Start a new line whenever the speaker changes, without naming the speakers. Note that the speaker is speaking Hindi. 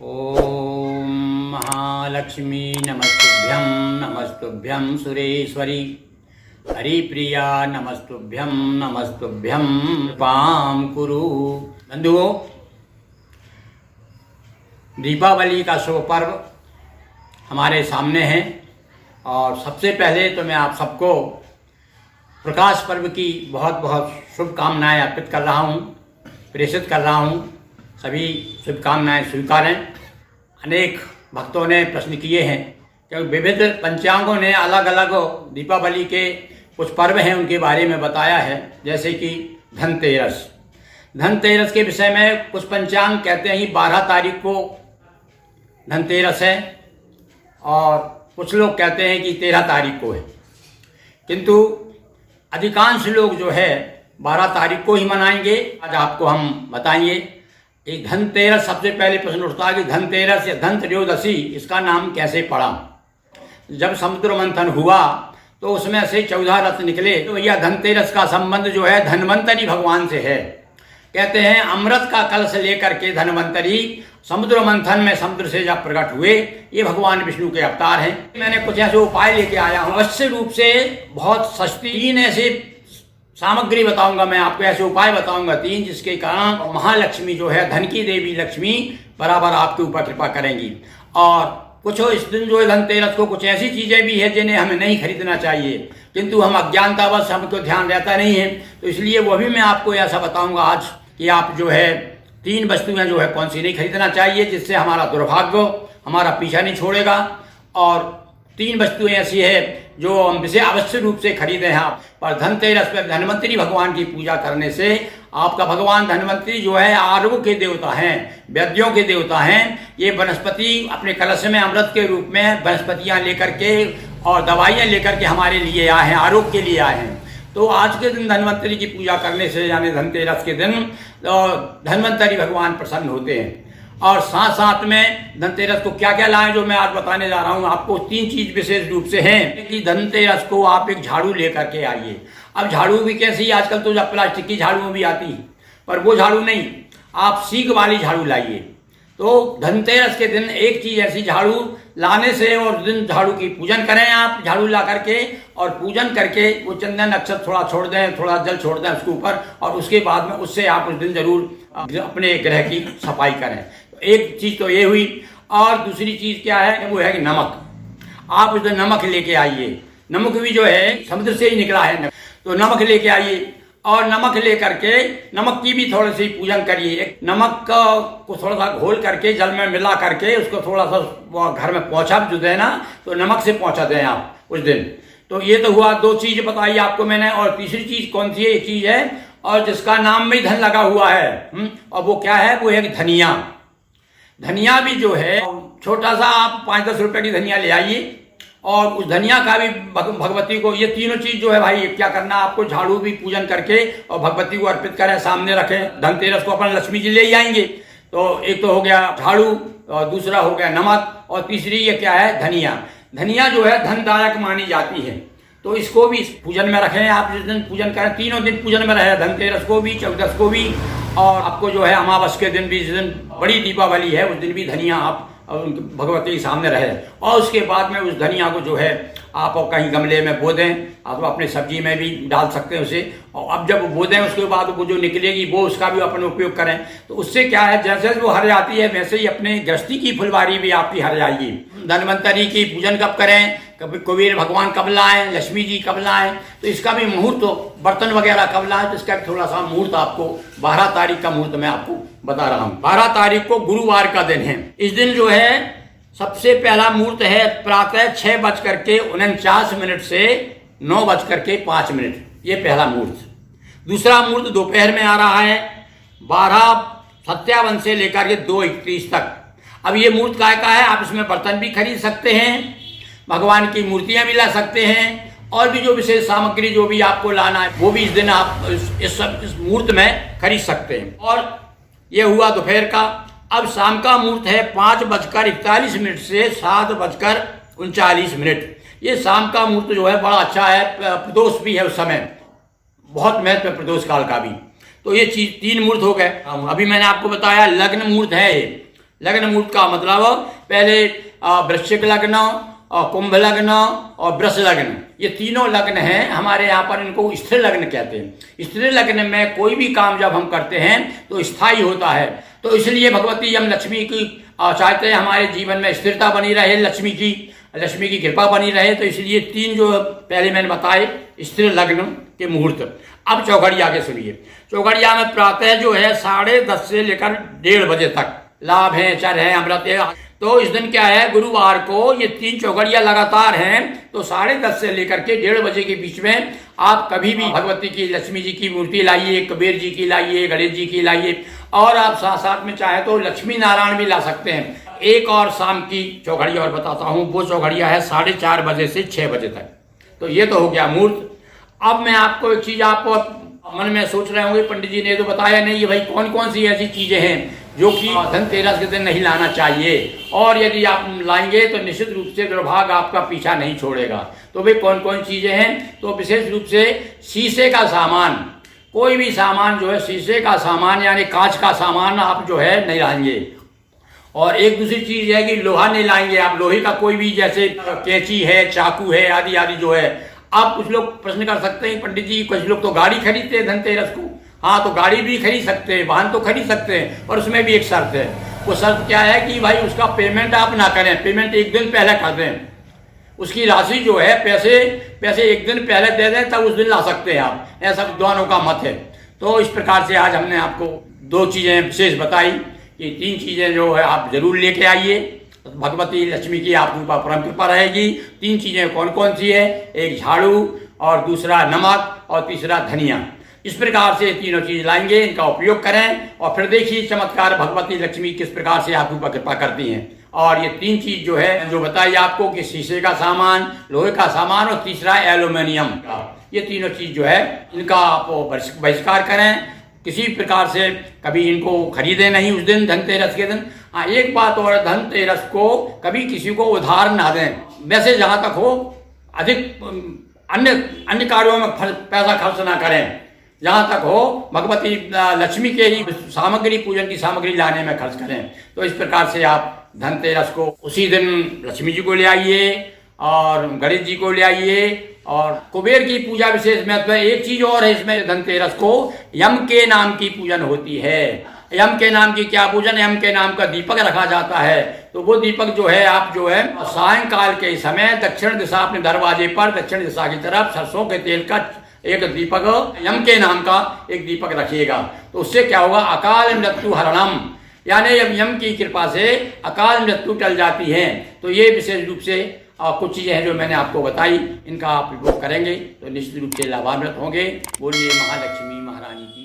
ओम महालक्ष्मी नमस्तुभ्यं नमस्तुभ्यं सुरेश्वरी हरिप्रिया नमस्तुभ्यं कृपां कुरु। बंधुओं, दीपावली का शुभ पर्व हमारे सामने है और सबसे पहले तो मैं आप सबको प्रकाश पर्व की बहुत बहुत शुभकामनाएं अर्पित कर रहा हूं, प्रेषित कर रहा हूं। सभी शुभकामनाएं स्वीकारें। अनेक भक्तों ने प्रश्न किए हैं क्योंकि विविध पंचांगों ने अलग अलग दीपावली के कुछ पर्व हैं उनके बारे में बताया है, जैसे कि धनतेरस। धनतेरस के विषय में कुछ पंचांग कहते हैं कि 12 तारीख को धनतेरस है और कुछ लोग कहते हैं कि 13 तारीख को है, किंतु अधिकांश लोग जो है 12 तारीख को ही मनाएंगे। आज आपको हम बताएंगे कि धनतेरस, सबसे पहले प्रश्न उठता है कि धनतेरस या धनत्रयोदशी इसका नाम कैसे पड़ा। जब समुद्र मंथन हुआ तो उसमें से 14 रत्न निकले, तो यह धनतेरस का संबंध जो है धन्वंतरी भगवान से है। कहते हैं अमृत का कलश लेकर के धन्वंतरी समुद्र मंथन में समुद्र से जब प्रकट हुए, ये भगवान विष्णु के अवतार हैं। मैंने कुछ ऐसे उपाय लेके आया हूँ, अवश्य रूप से बहुत सस्ती 3 ऐसे सामग्री बताऊंगा मैं आपको, ऐसे उपाय बताऊंगा 3, जिसके कारण महालक्ष्मी जो है, धन की देवी लक्ष्मी बराबर आपके ऊपर कृपा करेंगी। और कुछ इस दिन जो है धनतेरस को कुछ ऐसी चीजें भी है जिन्हें हमें नहीं खरीदना चाहिए, किंतु हम अज्ञानतावश हमको ध्यान रहता नहीं है, तो इसलिए वो भी मैं आपको ऐसा बताऊंगा आज कि आप जो है 3 वस्तुएं जो है कौन सी नहीं खरीदना चाहिए, जिससे हमारा दुर्भाग्य हमारा पीछा नहीं छोड़ेगा। और 3 वस्तुएं ऐसी है जो हम इसे अवश्य रूप से खरीदें हैं आप। पर धनतेरस पर धन्वंतरी भगवान की पूजा करने से आपका भगवान धन्वंतरी जो है आरोग्य के देवता हैं, वैद्यों के देवता हैं। ये वनस्पति अपने कलश में अमृत के रूप में वनस्पतियां लेकर के और दवाइयां लेकर के हमारे लिए आए हैं, आरोग्य के लिए आए हैं। तो आज के दिन धन्वंतरी की पूजा करने से, यानी धनतेरस के दिन, धन्वंतरी भगवान प्रसन्न होते हैं। और साथ साथ में धनतेरस को क्या क्या लाएं जो मैं आज बताने जा रहा हूं आपको, 3 चीज विशेष रूप से हैं कि धनतेरस को आप एक झाड़ू लेकर के आइए। अब झाड़ू भी कैसी, आजकल तो जब प्लास्टिक की झाड़ू भी आती है, पर वो झाड़ू नहीं, आप सीक वाली झाड़ू लाइए। तो धनतेरस के दिन एक चीज ऐसी झाड़ू लाने से, और दिन झाड़ू की पूजन करें आप, झाड़ू ला करके और पूजन करके वो चंदन अक्षत थोड़ा छोड़ दें, थोड़ा जल छोड़ दें उसके ऊपर, और उसके बाद में उससे आप उस दिन जरूर अपने ग्रह की सफाई करें। एक चीज तो ये हुई। और दूसरी चीज क्या है, वो है कि नमक। आप उस दिन नमक लेके आइए। नमक भी जो है समुद्र से ही निकला है, तो नमक लेके आइए। और नमक लेकर के नमक की भी थोड़ी सी पूजन करिए। नमक को थोड़ा सा घोल करके जल में मिला करके उसको थोड़ा सा घर में पोंछा जो देना, तो नमक से पोंछा दें आप उस दिन। तो ये तो हुआ, 2 चीज बताई आपको मैंने। और तीसरी चीज कौन सी है, एक चीज है और जिसका नाम में धन लगा हुआ है, और वो क्या है, वो है धनिया। धनिया भी जो है छोटा सा आप 5-10 रुपए की धनिया ले आइए, और उस धनिया का भी भगवती को, ये तीनों चीज जो है भाई क्या करना, आपको झाड़ू भी पूजन करके और भगवती को अर्पित करें, सामने रखें। धनतेरस को अपन लक्ष्मी जी ले ही आएंगे। तो एक तो हो गया झाड़ू, और दूसरा हो गया नमक, और तीसरी ये क्या है, धनिया। धनिया जो है धनदायक मानी जाती है, तो इसको भी पूजन में रखें आप। जिस दिन पूजन करें, तीनों दिन पूजन में रहे, धनतेरस को भी, 14 को भी, और आपको जो है अमावस के दिन भी, जिस दिन बड़ी दीपावली है उस दिन भी धनिया आप भगवती के सामने रहे। और उसके बाद में उस धनिया को जो है आप कहीं गमले में बो दें, आप अपने सब्जी में भी डाल सकते हैं उसे। और अब जब बो दें उसके बाद वो जो निकलेगी वो उसका भी अपन उपयोग करें। तो उससे क्या है, जैसे वो हर जाती है वैसे ही अपने गृहस्थी की फुलवारी भी आपकी हर जाएगी। धन्वंतरी की पूजन कब करें, कभी कुबेर भगवान कब लाएं, लक्ष्मी जी कब लाएं, तो इसका भी मुहूर्त, तो बर्तन वगैरह कब लाएं, तो इसका भी थोड़ा सा मुहूर्त आपको 12 तारीख का मुहूर्त मैं आपको बता रहा हूँ। 12 तारीख को गुरुवार का दिन है। इस दिन जो है सबसे पहला मुहूर्त है प्रातः 6:49 से 9:05, ये पहला मुहूर्त। दूसरा मुहूर्त दोपहर में आ रहा है 12:57 से लेकर के 2:31 तक। अब ये मुहूर्त काय का है, आप इसमें बर्तन भी खरीद सकते हैं, भगवान की मूर्तियां भी ला सकते हैं, और भी जो विशेष सामग्री जो भी आपको लाना है वो भी इस दिन आप इस मुहूर्त में खरीद सकते हैं। और ये हुआ दोपहर का। अब शाम का मुहूर्त है 5:41 से 7:39। ये शाम का मुहूर्त जो है बड़ा अच्छा है, प्रदोष भी है उस समय, बहुत महत्व है प्रदोष काल का भी। तो ये चीज 3 मुहूर्त हो गए। अभी मैंने आपको बताया लग्न मुहूर्त है, लग्न मुहूर्त का मतलब पहले वृश्चिक लग्न और कुंभ लग्न और वृष लग्न, ये तीनों लग्न हैं हमारे यहाँ पर, इनको स्थिर लग्न कहते हैं। स्थिर लग्न में कोई भी काम जब हम करते हैं तो स्थायी होता है। तो इसलिए भगवती हम लक्ष्मी की चाहते हैं हमारे जीवन में स्थिरता बनी रहे, लक्ष्मी की कृपा बनी रहे। तो इसलिए तीन जो पहले मैंने बताए स्थिर लग्न के मुहूर्त। अब चौघड़िया के सुनिए। चौघड़िया में प्रातः जो है 10:30 से लेकर 1:30 बजे तक लाभ है, चर है, अमृत है। तो इस दिन क्या है, गुरुवार को ये तीन चौघड़िया लगातार हैं। तो 10:30 से लेकर के 1:30 बजे के बीच में आप कभी भी भगवती की, लक्ष्मी जी की मूर्ति लाइए, कबीर जी की लाइए, गणेश जी की लाइए, और आप साथ साथ में चाहे तो लक्ष्मी नारायण भी ला सकते हैं। एक और शाम की चौघड़िया और बताता हूँ, वो चौघड़िया है 4:30 बजे से 6 बजे तक। तो ये तो हो गया मुहूर्त। अब मैं आपको एक चीज, आप मन में सोच रहे होंगे पंडित जी ने तो बताया नहीं है भाई, कौन कौन सी ऐसी चीजें हैं जो कि धनतेरस के दिन नहीं लाना चाहिए, और यदि आप लाएंगे तो निश्चित रूप से दुर्भाग्य आपका पीछा नहीं छोड़ेगा। तो भाई कौन कौन चीजें हैं, तो विशेष रूप से शीशे का सामान, कोई भी सामान जो है शीशे का सामान यानी कांच का सामान आप जो है नहीं लाएंगे। और एक दूसरी चीज है कि लोहा नहीं लाएंगे आप, लोहे का कोई भी, जैसे कैंची है, चाकू है, आदि आदि जो है। आप कुछ लोग प्रश्न कर सकते हैं पंडित जी, कुछ लोग तो गाड़ी खरीदते हैं धनतेरस को। हाँ, तो गाड़ी भी खरीद सकते हैं, वाहन तो खरीद सकते हैं, और उसमें भी एक शर्त है। वो शर्त क्या है कि भाई उसका पेमेंट आप ना करें, पेमेंट एक दिन पहले कर दें। उसकी राशि जो है, पैसे एक दिन पहले दे दें, तब उस दिन ला सकते हैं आप। ऐसा विद्वानों का मत है। तो इस प्रकार से आज हमने आपको 2 चीजें विशेष बताई कि 3 चीजें जो है आप जरूर लेके आइए, भगवती लक्ष्मी की आपके ऊपर परम कृपा रहेगी। 3 चीजें कौन कौन सी है, एक झाड़ू, और दूसरा नमक, और तीसरा धनिया। इस प्रकार से 3 चीज लाएंगे, इनका उपयोग करें, और फिर देखिए चमत्कार भगवती लक्ष्मी किस प्रकार से आपके ऊपर कृपा करती हैं। और ये 3 चीज जो है जो बताई आपको कि शीशे का सामान, लोहे का सामान, और तीसरा एल्यूमिनियम का, ये तीनों चीज जो है इनका आप बहिष्कार करें। किसी प्रकार से कभी इनको खरीदें नहीं उस दिन, धनतेरस के दिन। हाँ, एक बात और, धनतेरस को कभी किसी को उधार ना दें। वैसे जहाँ तक हो अधिक अन्य कार्यों में पैसा खर्च ना करें। जहाँ तक हो भगवती लक्ष्मी के ही सामग्री, पूजन की सामग्री लाने में खर्च करें। तो इस प्रकार से आप धनतेरस को उसी दिन लक्ष्मी जी को ले आइए, और गणेश जी को ले आइए, और कुबेर की पूजा विशेष महत्व है। एक चीज और है इसमें, धनतेरस को यम के नाम की पूजन होती है। यम के नाम की क्या पूजन, यम के नाम का दीपक रखा जाता है। तो वो दीपक जो है आप जो है सायंकाल के समय दक्षिण दिशा, अपने दरवाजे पर दक्षिण दिशा की तरफ सरसों के तेल का एक दीपक, यम के नाम का एक दीपक रखिएगा। तो उससे क्या होगा, अकाल मृत्यु हरणम, यानी यम की कृपा से अकाल मृत्यु टल जाती है। तो ये विशेष रूप से कुछ चीजें हैं जो मैंने आपको बताई, इनका आप उपयोग करेंगे तो निश्चित रूप से लाभान्वित होंगे। बोलिए महालक्ष्मी महारानी की।